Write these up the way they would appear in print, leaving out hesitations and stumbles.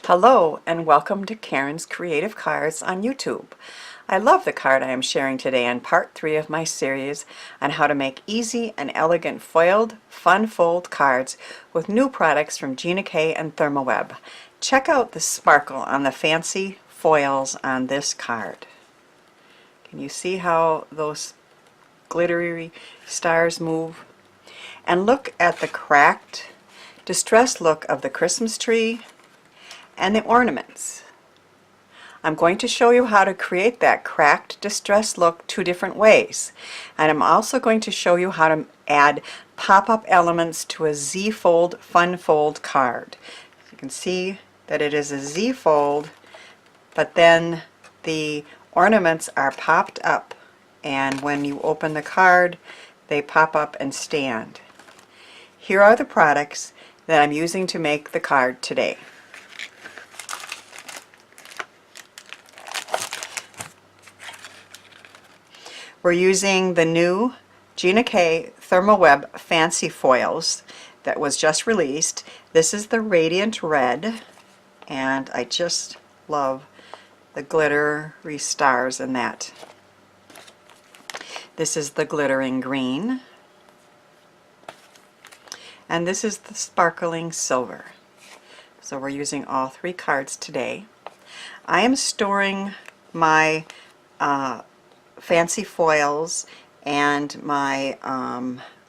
Hello and welcome to Karen's Creative Cards on YouTube. I love the card I am sharing today in part 3 of my series on how to make easy and elegant foiled, fun fold cards with new products from Gina and Therm O Web. Check out the sparkle on the fancy foils on this card. Can you see how those glittery stars move? And look at the cracked, distressed look of the Christmas tree and the ornaments. I'm going to show you how to create that cracked, distressed look 2 different ways. And I'm also going to show you how to add pop-up elements to a Z-fold fun fold card. You can see that it is a Z-fold, but then the ornaments are popped up, and when you open the card they pop up and stand. Here are the products that I'm using to make the card today. We're using the new Gina Therm O Web Fancy Foils that was just released. This is the Radiant Red, and I just love the glittery stars in that. This is the glittering green, and this is the sparkling silver. So we're using all 3 cards today. I am storing my fancy foils and my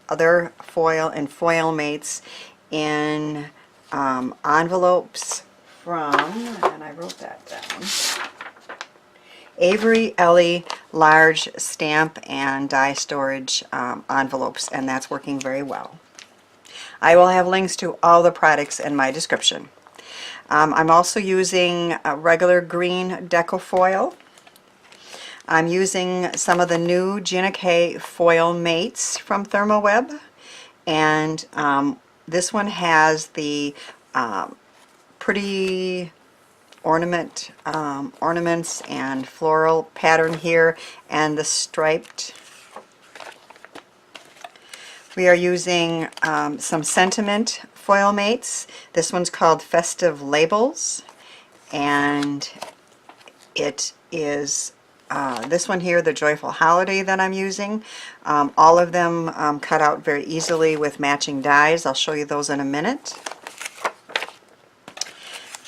other foil and foil mates in envelopes from, and I wrote that down, Avery Ellie large stamp and die storage envelopes, and that's working very well. I will have links to all the products in my description. I'm also using a regular green Deco Foil. I'm using some of the new Gina foil mates from Therm O Web, and this one has the pretty ornaments and floral pattern here, and the striped. We are using some sentiment foil mates. This one's called Festive Labels, and it is this one here, the Joyful Holiday, that I'm using. All of them cut out very easily with matching dies. I'll show you those in a minute.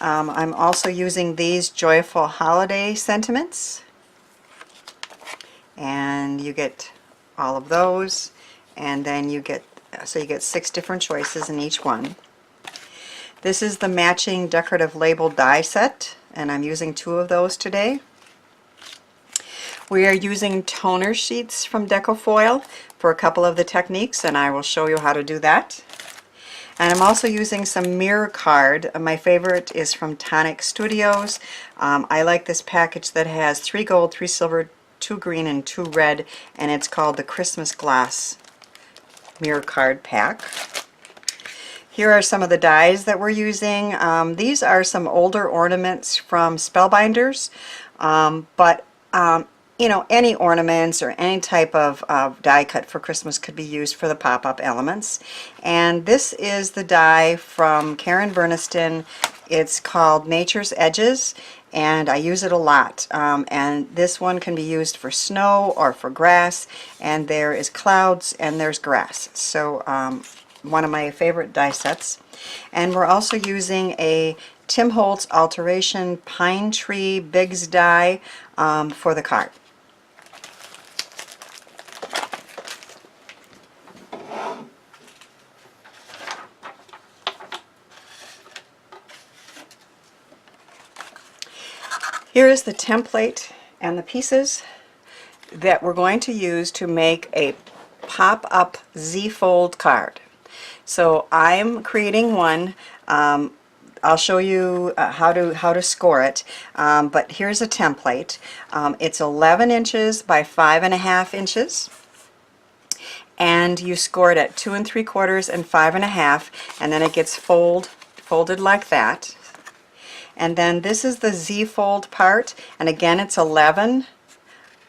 I'm also using these Joyful Holiday sentiments, and you get all of those, and then you get 6 different choices in each one. This is the matching decorative label die set, and I'm using 2 of those today. We are using toner sheets from Deco Foil for a couple of the techniques, and I will show you how to do that. And I'm also using some mirror card. My favorite is from Tonic Studios. I like this package that has 3 gold, 3 silver, 2 green, and 2 red, and it's called the Christmas Glass Mirror Card Pack. Here are some of the dies that we're using. These are some older ornaments from Spellbinders, but you know, any ornaments or any type of die cut for Christmas could be used for the pop-up elements. And this is the die from Karen Berniston. It's called Nature's Edges, and I use it a lot. And this one can be used for snow or for grass, and there is clouds and there's grass. So one of my favorite die sets. And we're also using a Tim Holtz Alteration Pine Tree Bigs die for the card. Here is the template and the pieces that we're going to use to make a pop-up Z-fold card. So I'm creating one. I'll show you how to score it, but here's a template. It's 11 inches by 5.5 inches, and you score it at 2 3/4 and 5.5, and then it gets folded like that. And then this is the Z-fold part, and again it's 11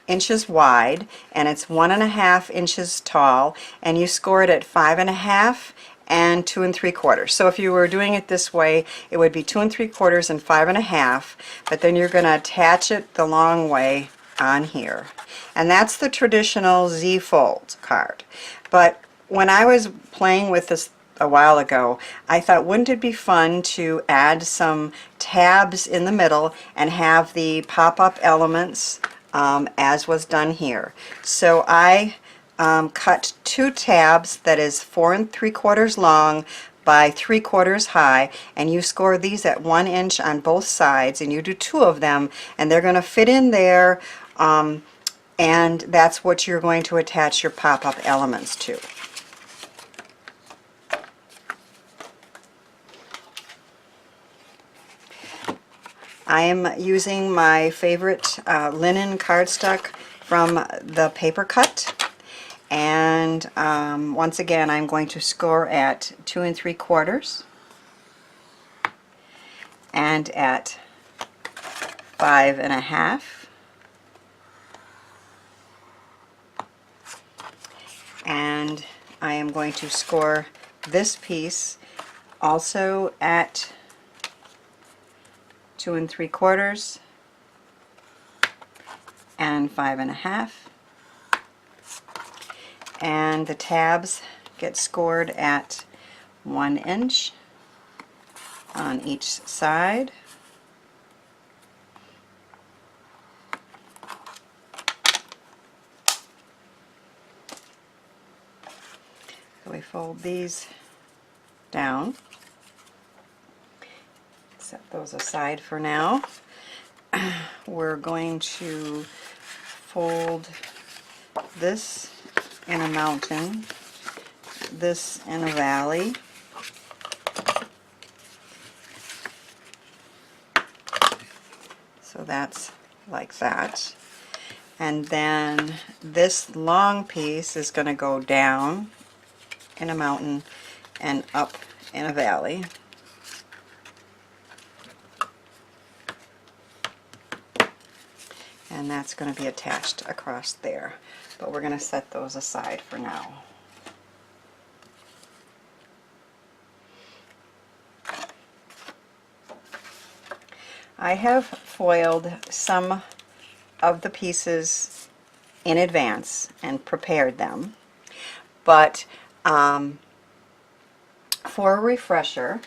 inches wide and it's 1.5 inches tall, and you score it at 5.5 and 2 3/4. So if you were doing it this way, it would be 2 3/4 and 5 1/2, but then you're going to attach it the long way on here. And that's the traditional Z-fold card. But when I was playing with this a while ago, I thought, wouldn't it be fun to add some tabs in the middle and have the pop-up elements as was done here. So I cut 2 tabs that is 4 3/4 long by 3/4 high, and you score these at 1 inch on both sides, and you do 2 of them, and they're going to fit in there, and that's what you're going to attach your pop-up elements to. I am using my favorite linen cardstock from the Paper Cut, and once again I'm going to score at 2 3/4 and at 5 1/2, and I am going to score this piece also at 2 3/4 and 5 1/2, and the tabs get scored at 1 inch on each side. So we fold these down. Set those aside for now. We're going to fold this in a mountain, this in a valley, so that's like that, and then this long piece is going to go down in a mountain and up in a valley. And that's going to be attached across there. But we're going to set those aside for now. I have foiled some of the pieces in advance and prepared them. But for a refresher,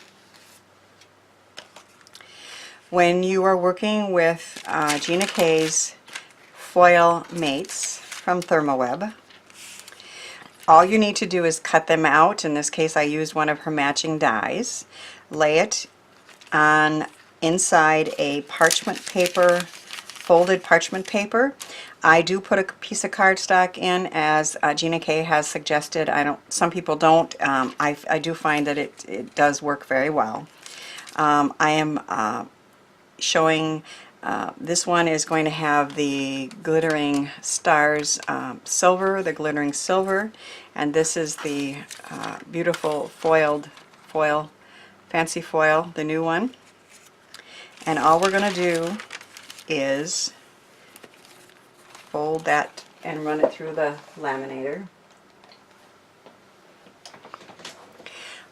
when you are working with Gina K's foil mates from Therm O Web, all you need to do is cut them out. In this case I used one of her matching dies. Lay it on inside a parchment paper, folded parchment paper. I do put a piece of cardstock in, as Gina K has suggested. Some people don't. I do find that it does work very well. I am showing this one is going to have the glittering stars silver, the glittering silver, and this is the beautiful foil, fancy foil, the new one. And all we're going to do is fold that and run it through the laminator.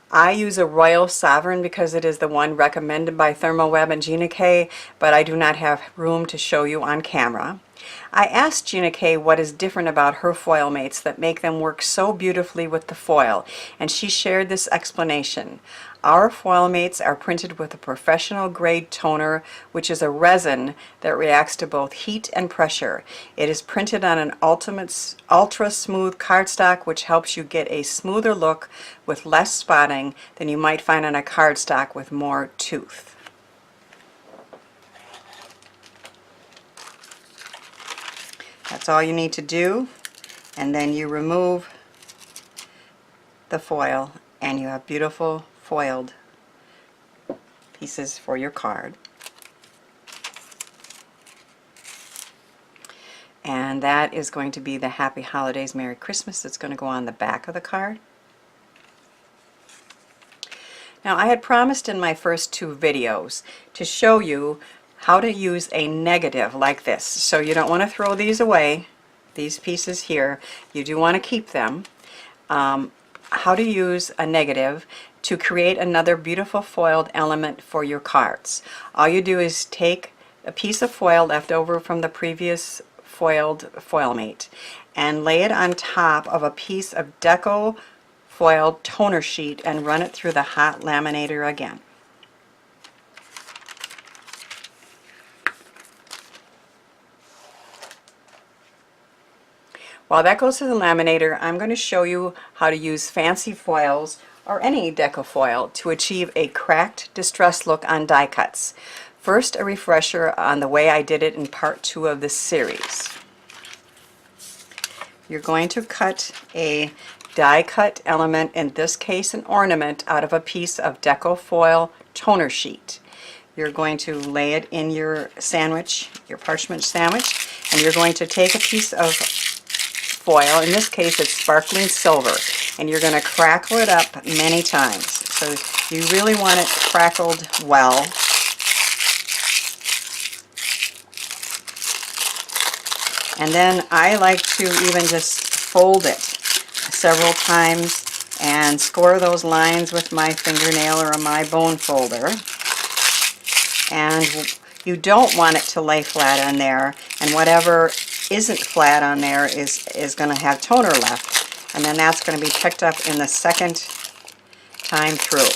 I use a Royal Sovereign because it is the one recommended by Therm O Web and Gina K, but I do not have room to show you on camera. I asked Gina K what is different about her foil mates that make them work so beautifully with the foil, and she shared this explanation. Our foil mates are printed with a professional grade toner, which is a resin that reacts to both heat and pressure. It is printed on an ultra smooth cardstock, which helps you get a smoother look with less spotting than you might find on a cardstock with more tooth. That's all you need to do, and then you remove the foil and you have beautiful foiled pieces for your card. And that is going to be the Happy Holidays, Merry Christmas that's going to go on the back of the card. Now, I had promised in my first 2 videos to show you how to use a negative like this. So you don't want to throw these away, these pieces here. You do want to keep them. how to use a negative to create another beautiful foiled element for your cards. All you do is take a piece of foil left over from the previous foiled foil mate and lay it on top of a piece of Deco Foil toner sheet and run it through the hot laminator again. While that goes to the laminator, I'm going to show you how to use fancy foils or any Deco foil to achieve a cracked, distressed look on die cuts. First, a refresher on the way I did it in part 2 of this series. You're going to cut a die cut element, in this case an ornament, out of a piece of Deco Foil toner sheet. You're going to lay it in your sandwich, your parchment sandwich, and you're going to take a piece of foil, in this case it's sparkling silver, and you're going to crackle it up many times. So you really want it crackled well. And then I like to even just fold it several times and score those lines with my fingernail or my bone folder. And you don't want it to lay flat on there, and whatever isn't flat on there is going to have toner left, and then that's going to be picked up in the second time through.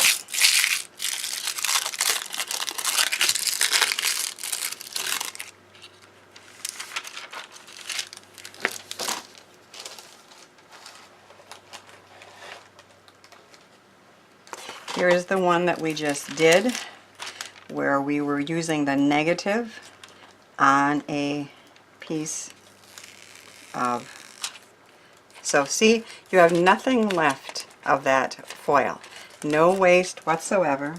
Here is the one that we just did, where we were using the negative on a piece of, so see, you have nothing left of that foil, no waste whatsoever,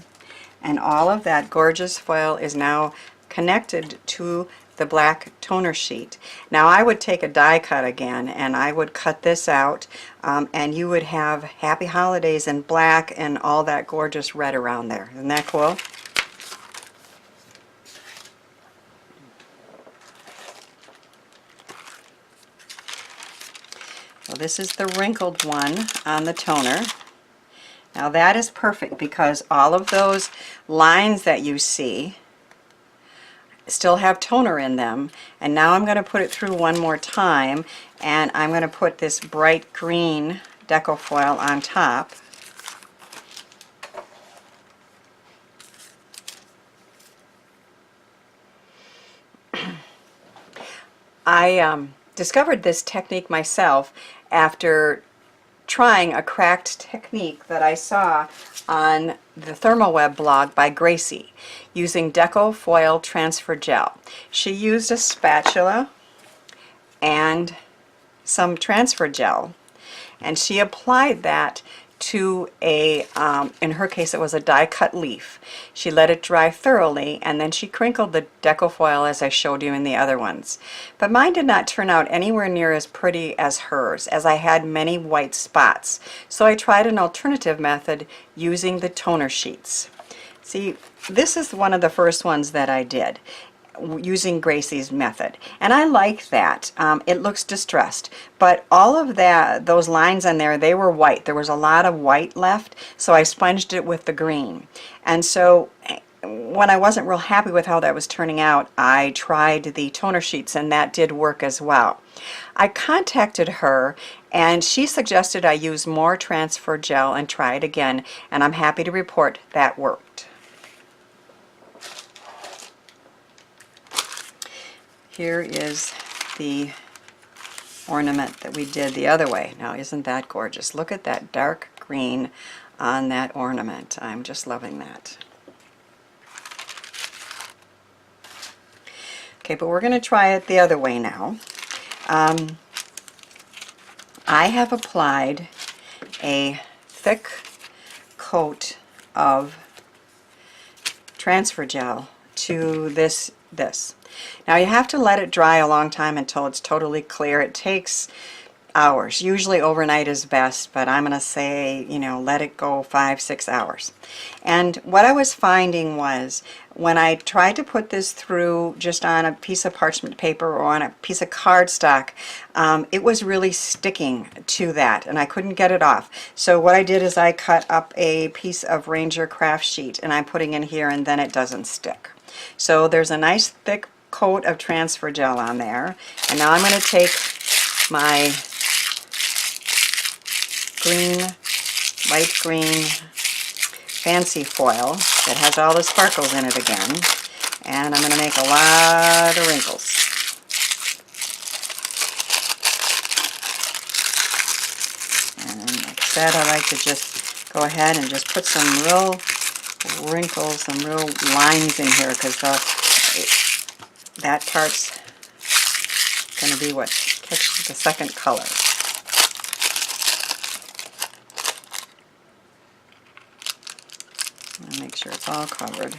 and all of that gorgeous foil is now connected to the black toner sheet. Now I would take a die cut again and I would cut this out, and you would have Happy Holidays in black and all that gorgeous red around there. Isn't that cool? Well, this is the wrinkled one on the toner. Now that is perfect because all of those lines that you see still have toner in them, and now I'm going to put it through one more time, and I'm going to put this bright green Deco foil on top. I discovered this technique myself after trying a cracked technique that I saw on the Therm O Web blog by Gracie using Deco Foil Transfer Gel. She used a spatula and some transfer gel, and she applied that to a, in her case it was a die cut leaf. She let it dry thoroughly, and then she crinkled the Deco foil as I showed you in the other ones. But mine did not turn out anywhere near as pretty as hers, as I had many white spots. So I tried an alternative method using the toner sheets. See, this is one of the first ones that I did using Gracie's method, and I like that. It looks distressed, but all of those lines on there, they were white. There was a lot of white left, so I sponged it with the green. And so when I wasn't real happy with how that was turning out, I tried the toner sheets, and that did work as well. I contacted her and she suggested I use more transfer gel and try it again, and I'm happy to report that worked. Here is the ornament that we did the other way. Now isn't that gorgeous? Look at that dark green on that ornament. I'm just loving that. Okay, but we're going to try it the other way now. I have applied a thick coat of transfer gel to this. Now you have to let it dry a long time until it's totally clear. It takes hours. Usually overnight is best, but I'm going to say, you know, let it go 5-6 hours. And what I was finding was when I tried to put this through just on a piece of parchment paper or on a piece of cardstock, it was really sticking to that and I couldn't get it off. So what I did is I cut up a piece of Ranger craft sheet and I'm putting in here, and then it doesn't stick. So there's a nice thick coat of transfer gel on there, and now I'm going to take my light green fancy foil that has all the sparkles in it again, and I'm going to make a lot of wrinkles. And like I said, I like to just go ahead and just put some real wrinkles, some real lines in here, because that part's going to be what catches the second color. I'll make sure it's all covered.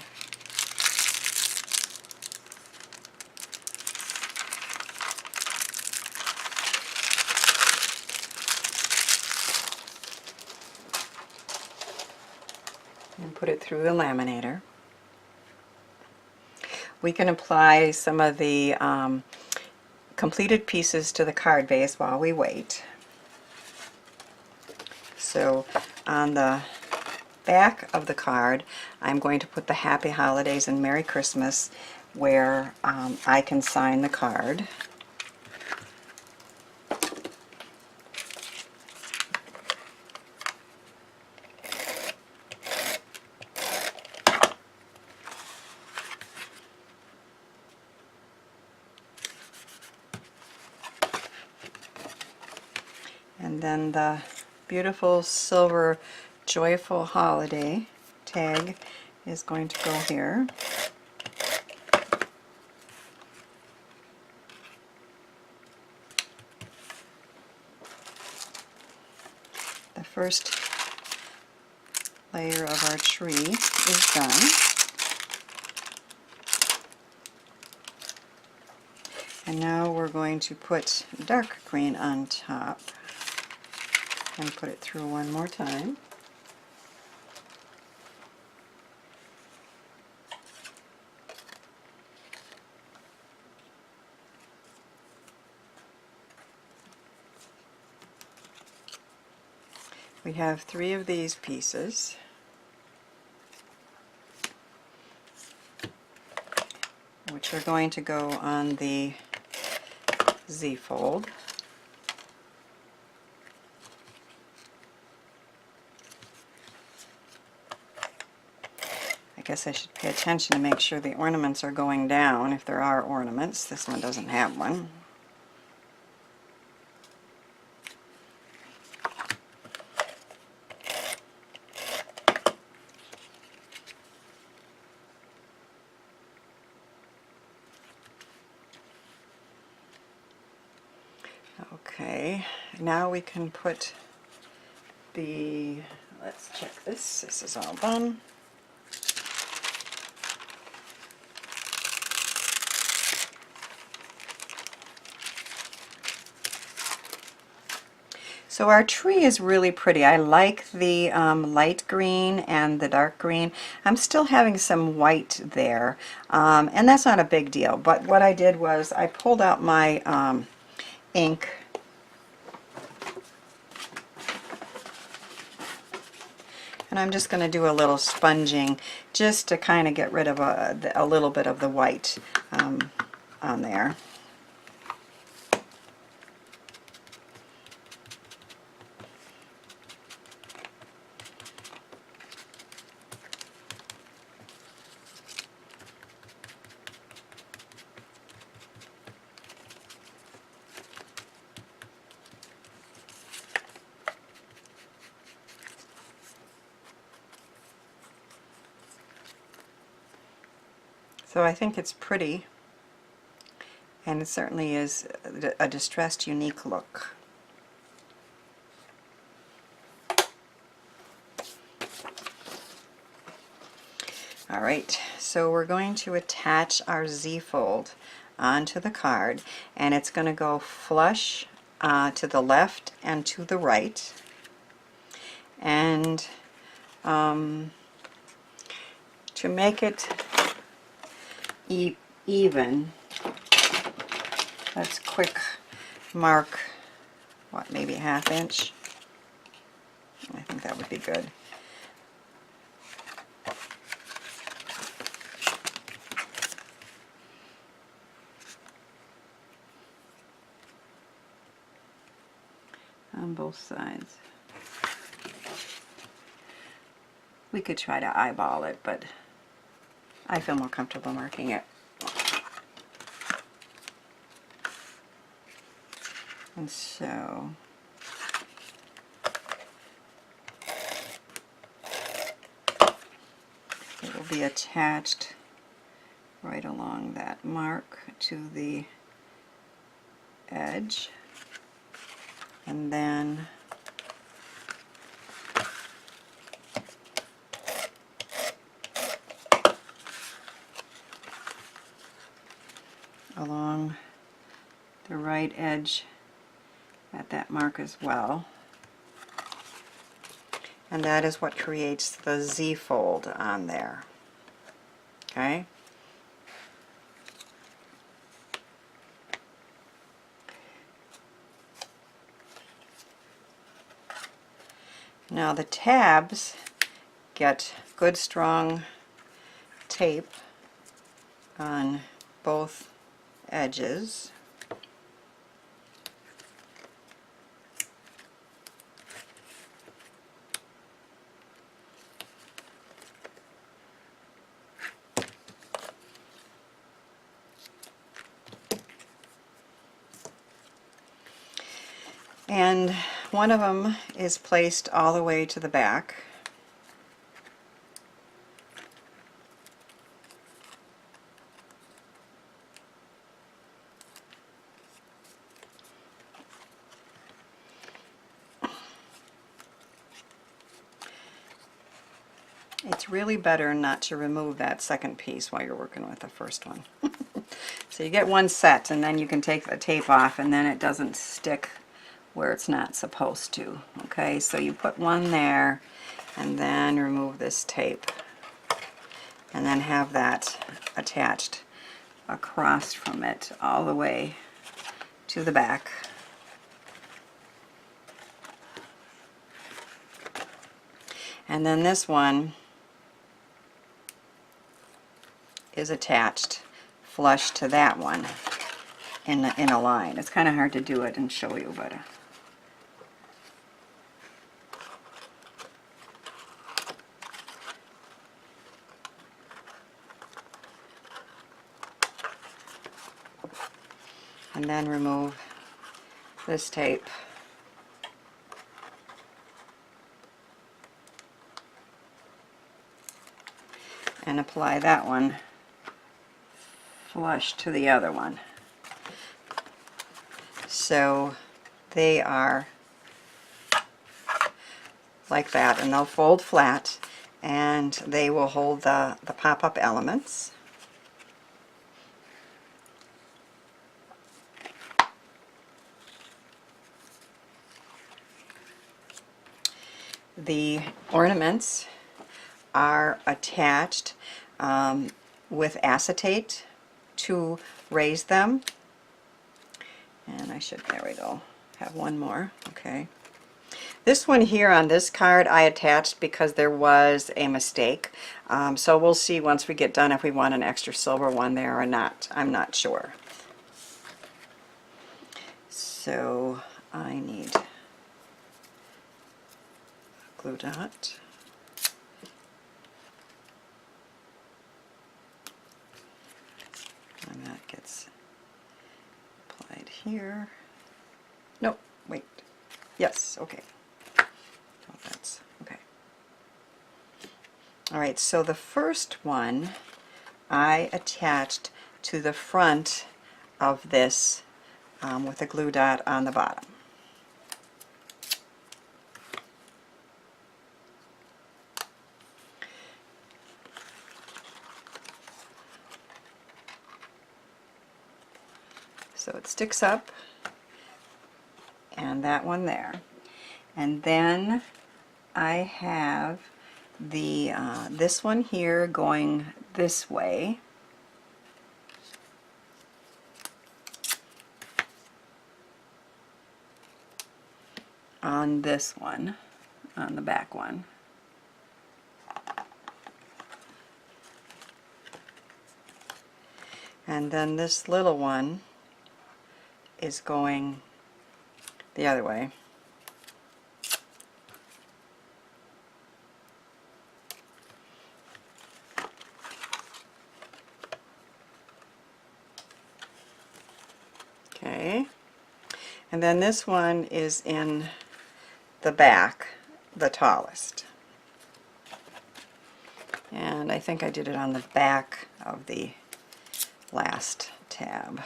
And put it through the laminator. We can apply some of the completed pieces to the card base while we wait. So on the back of the card, I'm going to put the Happy Holidays and Merry Christmas where I can sign the card. And then the beautiful silver Joyful Holiday tag is going to go here. The first layer of our tree is done. And now we're going to put dark green on top and put it through one more time. We have 3 of these pieces. Which are going to go on the Z-fold. I guess I should pay attention to make sure the ornaments are going down, if there are ornaments. This one doesn't have one. Okay, now we can put the, let's check this, this is all done. So our tree is really pretty. I like the light green and the dark green. I'm still having some white there, and that's not a big deal. But what I did was I pulled out my ink, and I'm just going to do a little sponging just to kind of get rid of a little bit of the white on there. So I think it's pretty, and it certainly is a distressed, unique look. Alright, so we're going to attach our Z-fold onto the card, and it's going to go flush to the left and to the right. And to make it even, let's quick mark, what, maybe a ½ inch? I think that would be good. On both sides. We could try to eyeball it, but I feel more comfortable marking it. And so it will be attached right along that mark to the edge, and then along the right edge at that mark as well. And that is what creates the Z fold on there. Okay? Now the tabs get good strong tape on both edges. And one of them is placed all the way to the back. It's really better not to remove that second piece while you're working with the first one. So you get one set, and then you can take the tape off, and then it doesn't stick where it's not supposed to. Okay, so you put one there, and then remove this tape, and then have that attached across from it all the way to the back. And then this one is attached flush to that one in a line. It's kind of hard to do it and show you, but and then remove this tape. And apply that one flush to the other one. So they are like that, and they'll fold flat, and they will hold the pop-up elements. The ornaments are attached with acetate to raise them. And I should, there we go, have one more. Okay. This one here on this card I attached because there was a mistake. So we'll see once we get done if we want an extra silver one there or not. I'm not sure. So I need a glue dot. And that gets applied here. Nope, wait. Yes, okay. Oh, that's okay. Alright, so the first one I attached to the front of this with a glue dot on the bottom. So it sticks up, and that one there. And then I have the this one here going this way. On this one, on the back one. And then this little one is going the other way. Okay. And then this one is in the back, the tallest. And I think I did it on the back of the last tab.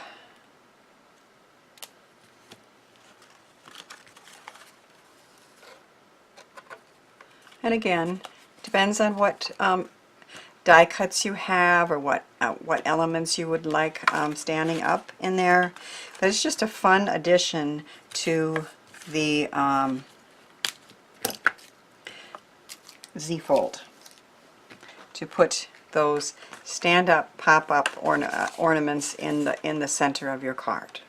And again, depends on what die cuts you have, or what elements you would like standing up in there. But it's just a fun addition to the Z-fold, to put those stand-up, pop-up ornaments in the center of your card.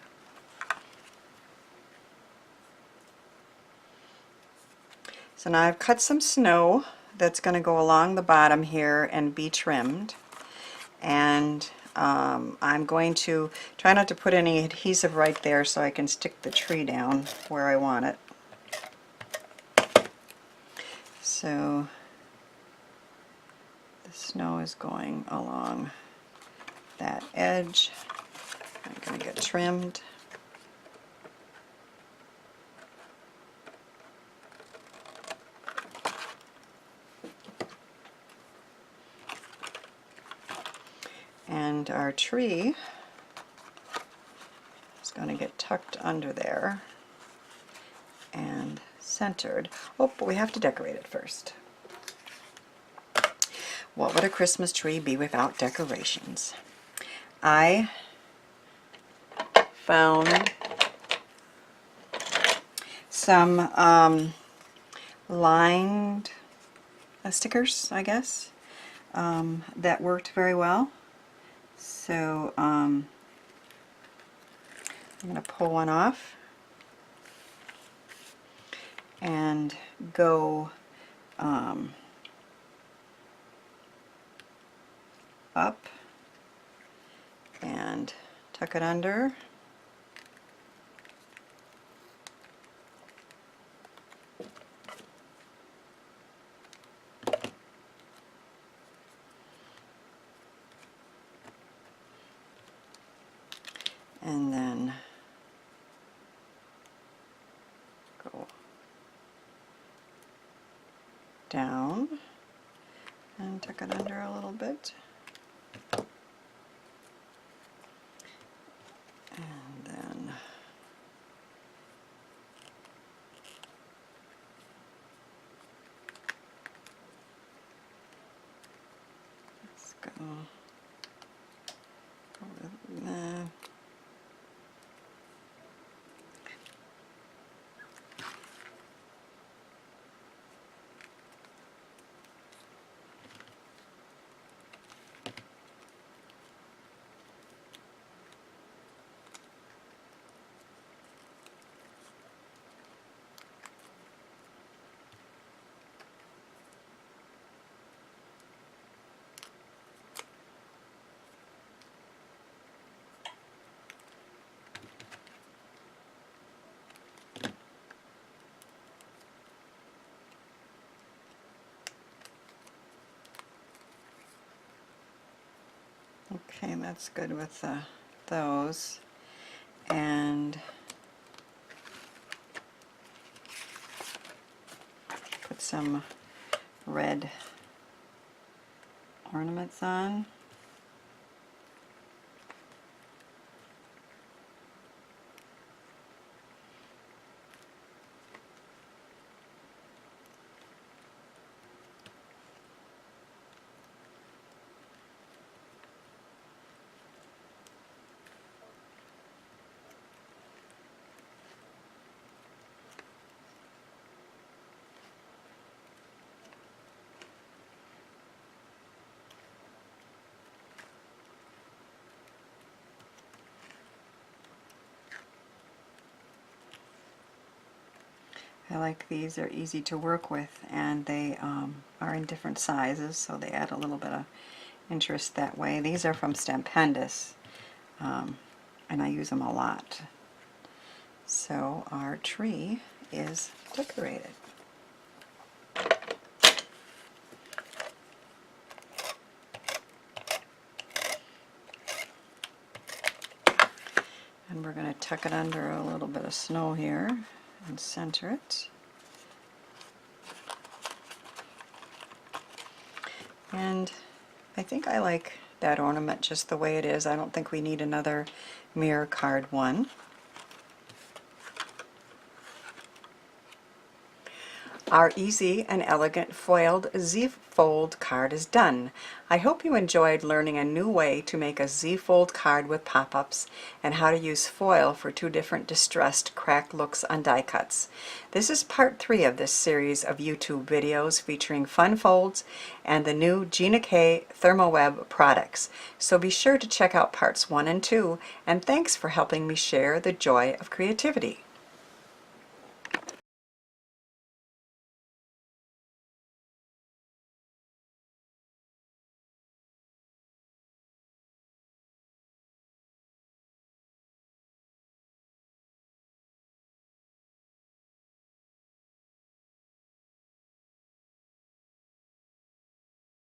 So now I've cut some snow that's going to go along the bottom here and be trimmed, and I'm going to try not to put any adhesive right there so I can stick the tree down where I want it. So the snow is going along that edge. I'm going to get trimmed. And our tree is going to get tucked under there and centered. Oh, but we have to decorate it first. What would a Christmas tree be without decorations? I found some lined stickers, I guess, that worked very well. So I'm going to pull one off and go up and tuck it under. And then go down and tuck it under a little bit. And then let's go with that. Okay, that's good with those. And put some red ornaments on. I like these. They're easy to work with, and they are in different sizes, so they add a little bit of interest that way. These are from Stupendous, and I use them a lot. So our tree is decorated. And we're going to tuck it under a little bit of snow here and center it. And I think I like that ornament just the way it is. I don't think we need another mirror card one. Our easy and elegant foiled Z-fold card is done. I hope you enjoyed learning a new way to make a Z-fold card with pop-ups and how to use foil for 2 different distressed cracked looks on die cuts. This is part 3 of this series of YouTube videos featuring fun folds and the new Gina Therm O Web products. So be sure to check out parts 1 and 2, and thanks for helping me share the joy of creativity.